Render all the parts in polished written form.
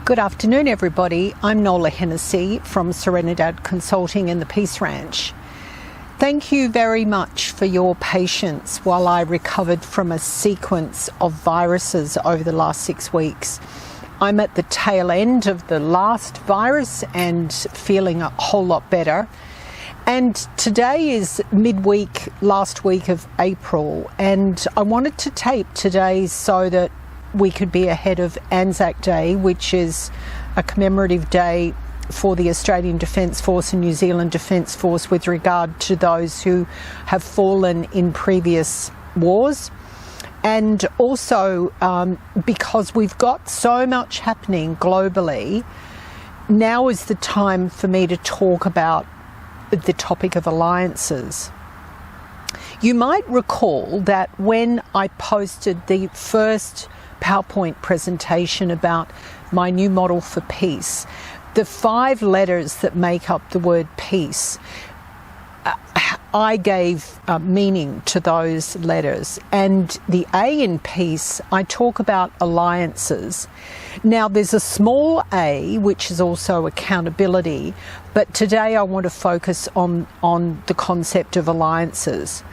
Good afternoon, everybody. I'm Nola Hennessy from Serenidad Consulting and the Peace Ranch. Thank you very much for your patience while I recovered from a sequence of viruses over the last 6 weeks. I'm at the tail end of the last virus and feeling a whole lot better. And today is midweek, last week of April, and I wanted to tape today so that we could be ahead of ANZAC Day, which is a commemorative day for the Australian Defence Force and New Zealand Defence Force with regard to those who have fallen in previous wars. And also because we've got so much happening globally, now is the time for me to talk about the topic of alliances. You might recall that when I posted the first PowerPoint presentation about my new model for peace, the 5 letters that make up the word peace, I gave meaning to those letters. And the A in peace, I talk about alliances. Now there's a small a, which is also accountability, but today I want to focus on the concept of alliances.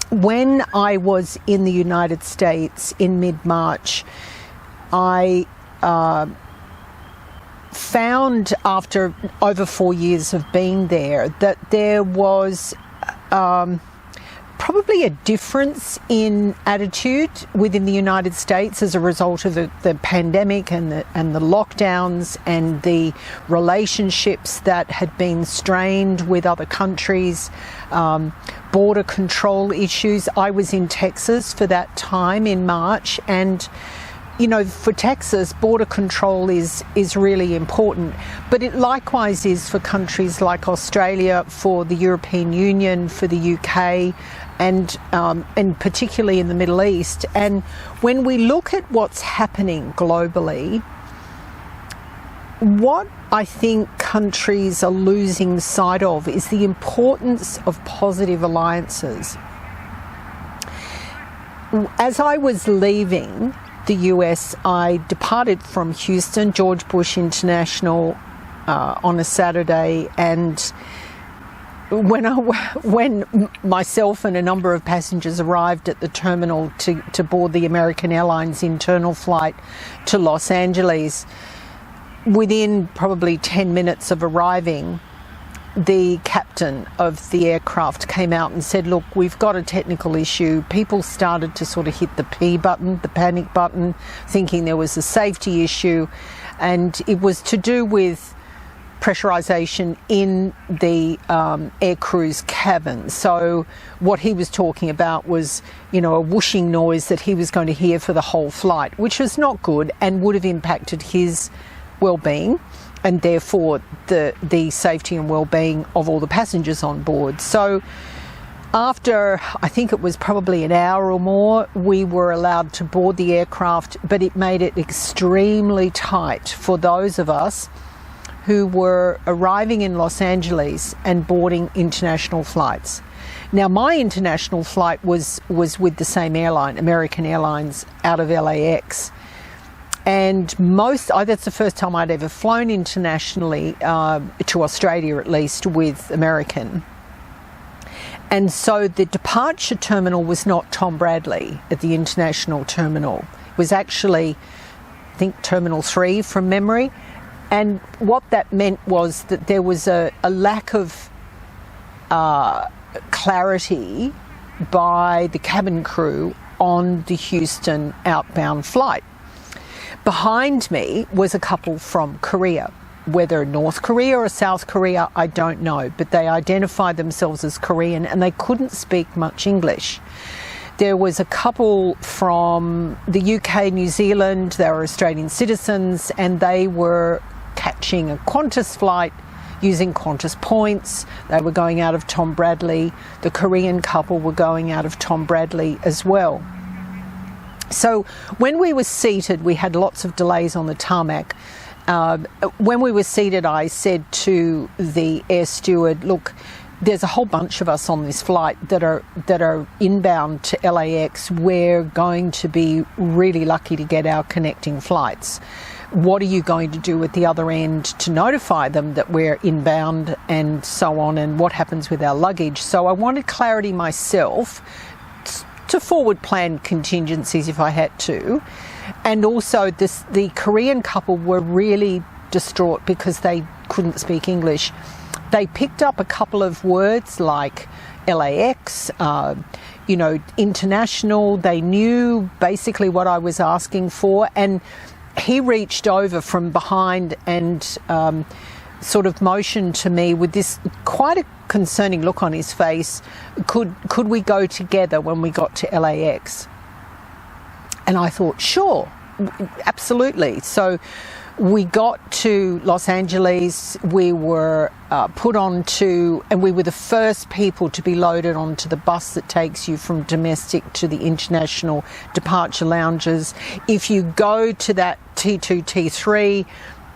When I was in the United States in mid-March, I found, after over 4 years of being there, that there was probably a difference in attitude within the United States as a result of the pandemic and the lockdowns and the relationships that had been strained with other countries, border control issues. I was in Texas for that time in March, and you know, for Texas, border control is really important, but it likewise is for countries like Australia, for the European Union, for the UK, and particularly in the Middle East. And when we look at what's happening globally, what I think countries are losing sight of is the importance of positive alliances. As I was leaving the US, I departed from Houston, George Bush International, on a Saturday, and when myself and a number of passengers arrived at the terminal to board the American Airlines internal flight to Los Angeles, within probably 10 minutes of arriving, the captain of the aircraft came out and said, look, we've got a technical issue. People started to sort of hit the P button, the panic button, thinking there was a safety issue, and it was to do with pressurization in the aircrew's cabin. So what he was talking about was, you know, a whooshing noise that he was going to hear for the whole flight, which was not good and would have impacted his well-being and therefore the safety and well-being of all the passengers on board. So after, I think it was probably an hour or more, we were allowed to board the aircraft, but it made it extremely tight for those of us who were arriving in Los Angeles and boarding international flights. Now, my international flight was with the same airline, American Airlines, out of LAX. And that's the first time I'd ever flown internationally, to Australia at least, with American. And so the departure terminal was not Tom Bradley at the international terminal. It was actually, I think, Terminal 3 from memory. And what that meant was that there was a lack of clarity by the cabin crew on the Houston outbound flight. Behind me was a couple from Korea, whether North Korea or South Korea, I don't know, but they identified themselves as Korean and they couldn't speak much English. There was a couple from the UK, New Zealand, they were Australian citizens, and they were catching a Qantas flight using Qantas points. They were going out of Tom Bradley. The Korean couple were going out of Tom Bradley as well. So when we were seated, we had lots of delays on the tarmac. When we were seated, I said to the air steward, look, there's a whole bunch of us on this flight that are inbound to LAX. We're going to be really lucky to get our connecting flights. what are you going to do at the other end to notify them that we're inbound and so on, and what happens with our luggage? So I wanted clarity myself to forward plan contingencies if I had to. And also the Korean couple were really distraught because they couldn't speak English. They picked up a couple of words like LAX, international. They knew basically what I was asking for, and he reached over from behind and sort of motioned to me with this quite a concerning look on his face. Could we go together when we got to LAX? And I thought, sure, absolutely. So we got to Los Angeles, we were put onto, and we were the first people to be loaded onto the bus that takes you from domestic to the international departure lounges. If you go to that T2, T3,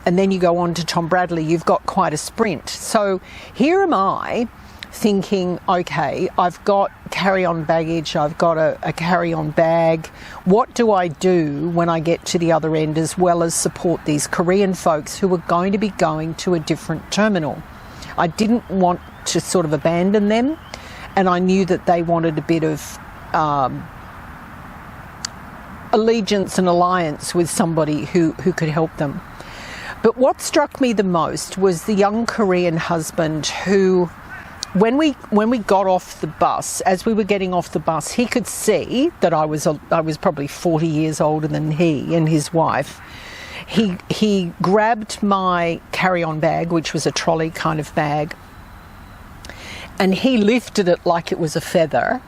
and then you go on to Tom Bradley, you've got quite a sprint. So here am I thinking, okay, I've got carry-on baggage, I've got a carry-on bag. What do I do when I get to the other end, as well as support these Korean folks who are going to be going to a different terminal? I didn't want to sort of abandon them, and I knew that they wanted a bit of allegiance and alliance with somebody who could help them. But what struck me the most was the young Korean husband who, when we got off the bus, as we were getting off the bus, he could see that I was probably 40 years older than he and his wife. He grabbed my carry-on bag, which was a trolley kind of bag, and he lifted it like it was a feather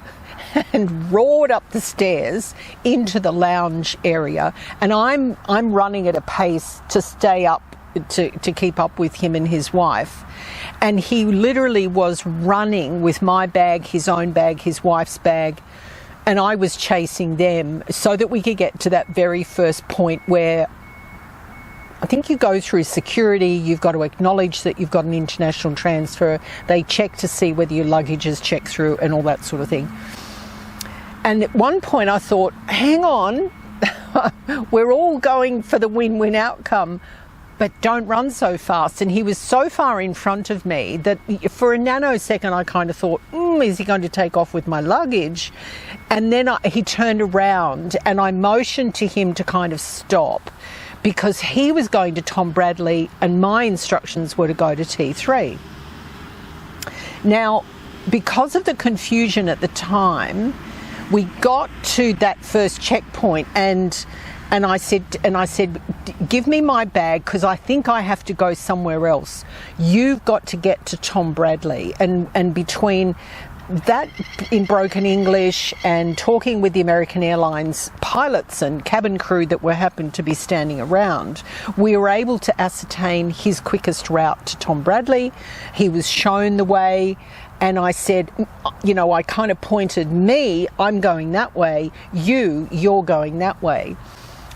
and roared up the stairs into the lounge area. And I'm running at a pace to stay up, to keep up with him and his wife. And he literally was running with my bag, his own bag, his wife's bag, and I was chasing them so that we could get to that very first point where I think you go through security, you've got to acknowledge that you've got an international transfer. They check to see whether your luggage is checked through and all that sort of thing. And at one point I thought, hang on, we're all going for the win-win outcome, but don't run so fast. And he was so far in front of me that for a nanosecond I kind of thought, is he going to take off with my luggage? And then he turned around and I motioned to him to kind of stop, because he was going to Tom Bradley and my instructions were to go to T3. Now, because of the confusion at the time, we got to that first checkpoint and I said, give me my bag, because I think I have to go somewhere else. You've got to get to Tom Bradley. And between that, in broken English, and talking with the American Airlines pilots and cabin crew that happened to be standing around, we were able to ascertain his quickest route to Tom Bradley. He was shown the way. And I said, I kind of pointed I'm going that way, you're going that way.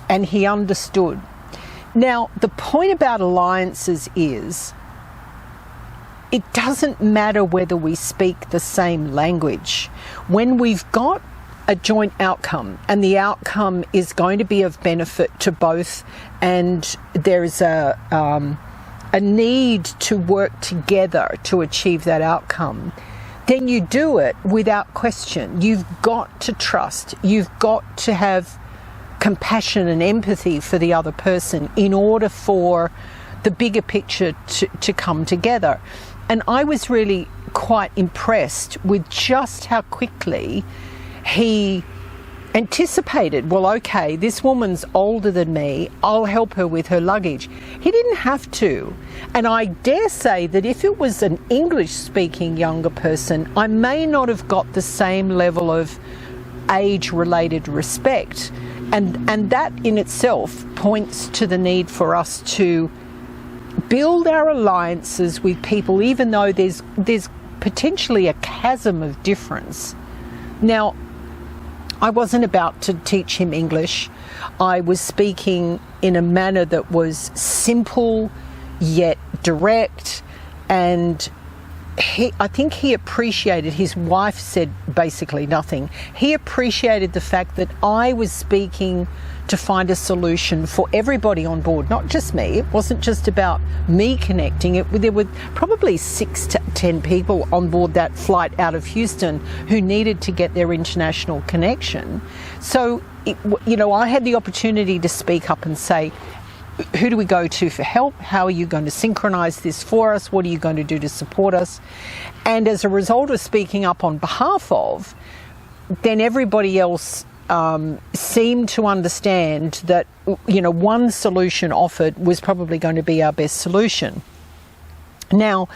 And he understood. Now, the point about alliances is, it doesn't matter whether we speak the same language. When we've got a joint outcome, and the outcome is going to be of benefit to both, and there's a need to work together to achieve that outcome, then you do it without question. You've got to trust. You've got to have compassion and empathy for the other person in order for the bigger picture to come together. And I was really quite impressed with just how quickly he anticipated, well, okay, this woman's older than me, I'll help her with her luggage. He didn't have to. And I dare say that if it was an English-speaking younger person, I may not have got the same level of age-related respect. And that in itself points to the need for us to build our alliances with people, even though there's potentially a chasm of difference. Now, I wasn't about to teach him English. I was speaking in a manner that was simple yet direct, and I think he appreciated, his wife said basically nothing. He appreciated the fact that I was speaking to find a solution for everybody on board, not just me. It wasn't just about me connecting. There were probably 6 to 10 people on board that flight out of Houston who needed to get their international connection. So, I had the opportunity to speak up and say, who do we go to for help? How are you going to synchronise this for us? What are you going to do to support us? And as a result of speaking up on behalf of, then everybody else seemed to understand that, one solution offered was probably going to be our best solution. Now,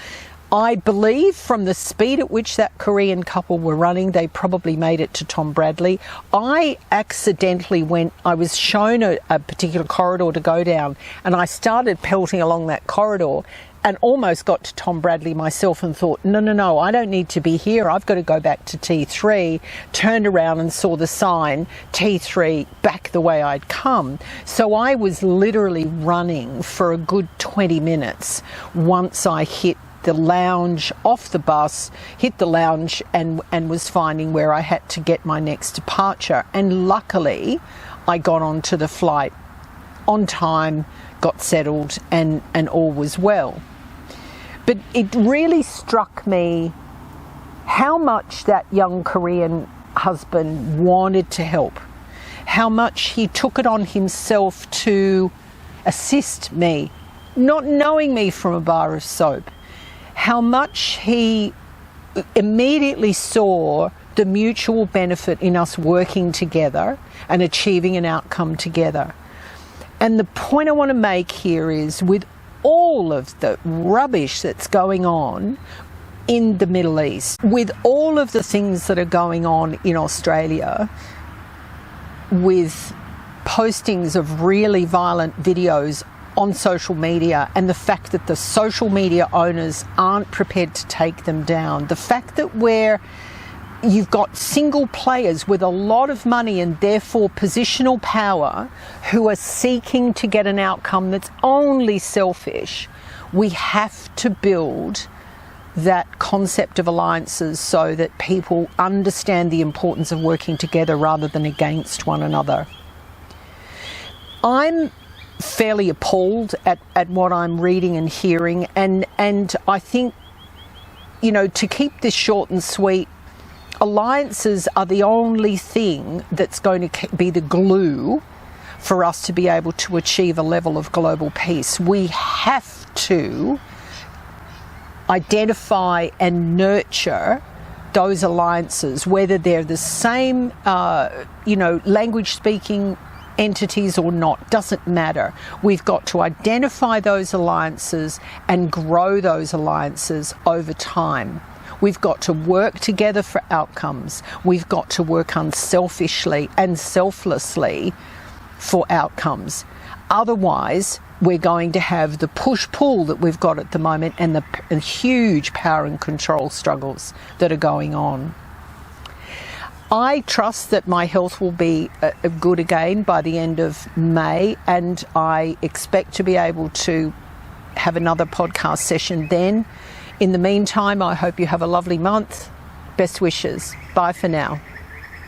I believe from the speed at which that Korean couple were running, they probably made it to Tom Bradley. I accidentally I was shown a particular corridor to go down, and I started pelting along that corridor and almost got to Tom Bradley myself and thought, no, I don't need to be here. I've got to go back to T3, turned around and saw the sign, T3, back the way I'd come. So I was literally running for a good 20 minutes once I hit the lounge off the bus, hit the lounge and was finding where I had to get my next departure. And luckily, I got onto the flight on time, got settled, and all was well. But it really struck me how much that young Korean husband wanted to help, how much he took it on himself to assist me, not knowing me from a bar of soap, how much he immediately saw the mutual benefit in us working together and achieving an outcome together. And the point I want to make here is, with all of the rubbish that's going on in the Middle East, with all of the things that are going on in Australia, with postings of really violent videos on social media, and the fact that the social media owners aren't prepared to take them down, the fact that you've got single players with a lot of money and therefore positional power who are seeking to get an outcome that's only selfish, we have to build that concept of alliances so that people understand the importance of working together rather than against one another. I'm fairly appalled at what I'm reading and hearing, and I think, to keep this short and sweet, alliances are the only thing that's going to be the glue for us to be able to achieve a level of global peace. We have to identify and nurture those alliances, whether they're the same, language-speaking entities or not, doesn't matter. We've got to identify those alliances and grow those alliances over time. We've got to work together for outcomes. We've got to work unselfishly and selflessly for outcomes. Otherwise, we're going to have the push-pull that we've got at the moment and the huge power and control struggles that are going on. I trust that my health will be good again by the end of May, and I expect to be able to have another podcast session then. In the meantime, I hope you have a lovely month. Best wishes. Bye for now.